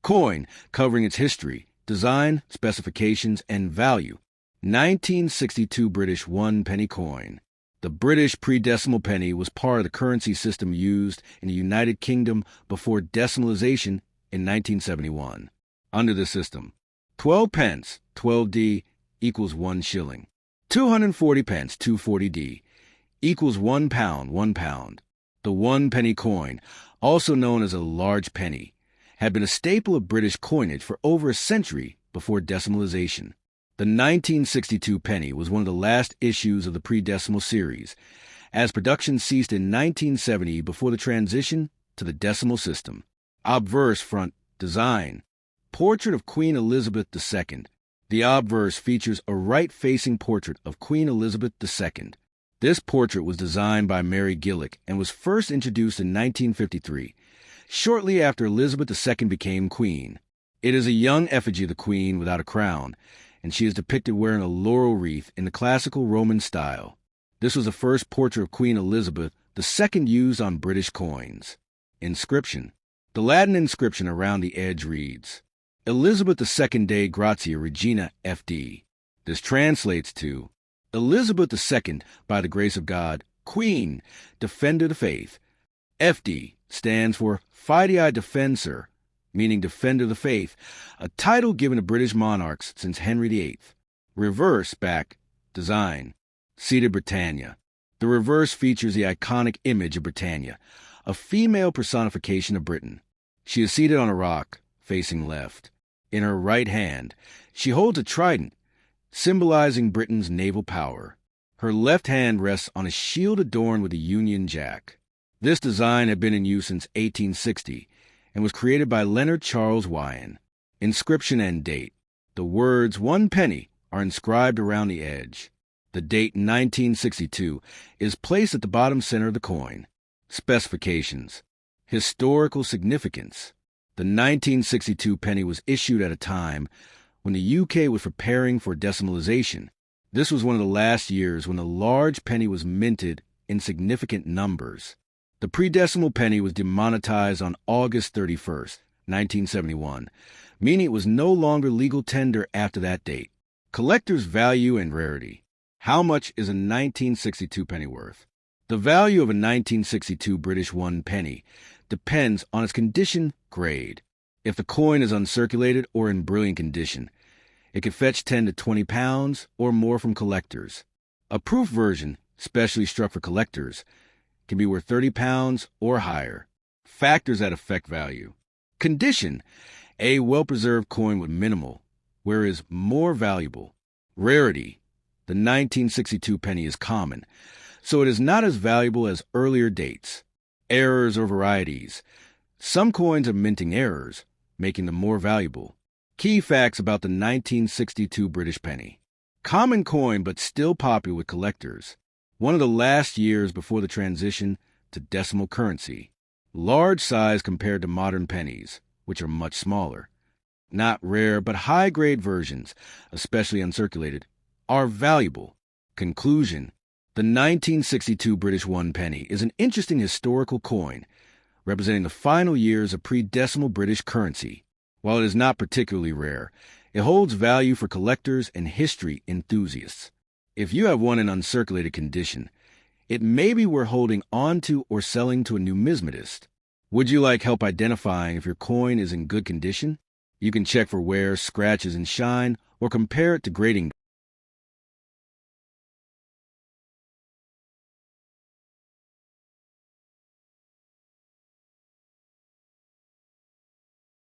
Coin, covering its history, design, specifications, and value. 1962 British 1 penny coin. The British pre-decimal penny was part of the currency system used in the United Kingdom before decimalization in 1971. Under the system, 12 pence, 12d, equals 1 shilling. 240 pence, 240d, equals 1 pound, 1 pound. The 1 penny coin, also known as a large penny, had been a staple of British coinage for over a century before decimalization. The 1962 penny was one of the last issues of the pre-decimal series, as production ceased in 1970 before the transition to the decimal system. Obverse front design. Portrait of Queen Elizabeth II. The obverse features a right-facing portrait of Queen Elizabeth II. This portrait was designed by Mary Gillick and was first introduced in 1953, shortly after Elizabeth II became queen. It is a young effigy of the queen without a crown, and she is depicted wearing a laurel wreath in the classical Roman style. This was the first portrait of Queen Elizabeth II used on British coins. Inscription. The Latin inscription around the edge reads, Elizabeth II Dei Gratia Regina F.D. This translates to, Elizabeth II, by the grace of God, Queen, Defender of the Faith. F.D. stands for Fidei Defensor, meaning Defender of the Faith, a title given to British monarchs since Henry VIII. Reverse back design. Seated Britannia. The reverse features the iconic image of Britannia, a female personification of Britain. She is seated on a rock, facing left. In her right hand, she holds a trident, symbolizing Britain's naval power. Her left hand rests on a shield adorned with a Union Jack. This design had been in use since 1860 and was created by Leonard Charles Wyon. Inscription and date. The words 1 penny are inscribed around the edge. The date 1962 is placed at the bottom center of the coin. Specifications. Historical significance. The 1962 penny was issued at a time when the UK was preparing for decimalization. This was one of the last years when the large penny was minted in significant numbers. The pre-decimal penny was demonetized on August 31st, 1971, meaning it was no longer legal tender after that date. Collector's value and rarity. How much is a 1962 penny worth? The value of a 1962 British 1 penny depends on its condition grade. If the coin is uncirculated or in brilliant condition, it could fetch 10 to 20 pounds or more from collectors. A proof version, specially struck for collectors, can be worth 30 pounds or higher. Factors that affect value. Condition. A well-preserved coin with minimal, whereas more valuable. Rarity. The 1962 penny is common, so it is not as valuable as earlier dates. Errors or varieties. Some coins have minting errors, making them more valuable. Key facts about the 1962 British penny. Common coin but still popular with collectors. One of the last years before the transition to decimal currency. Large size compared to modern pennies, which are much smaller. Not rare but high-grade versions, especially uncirculated, are valuable. Conclusion. The 1962 British 1 penny is an interesting historical coin, representing the final years of pre-decimal British currency. While it is not particularly rare, it holds value for collectors and history enthusiasts. If you have one in uncirculated condition, it may be worth holding on to or selling to a numismatist. Would you like help identifying if your coin is in good condition? You can check for wear, scratches, and shine, or compare it to grading.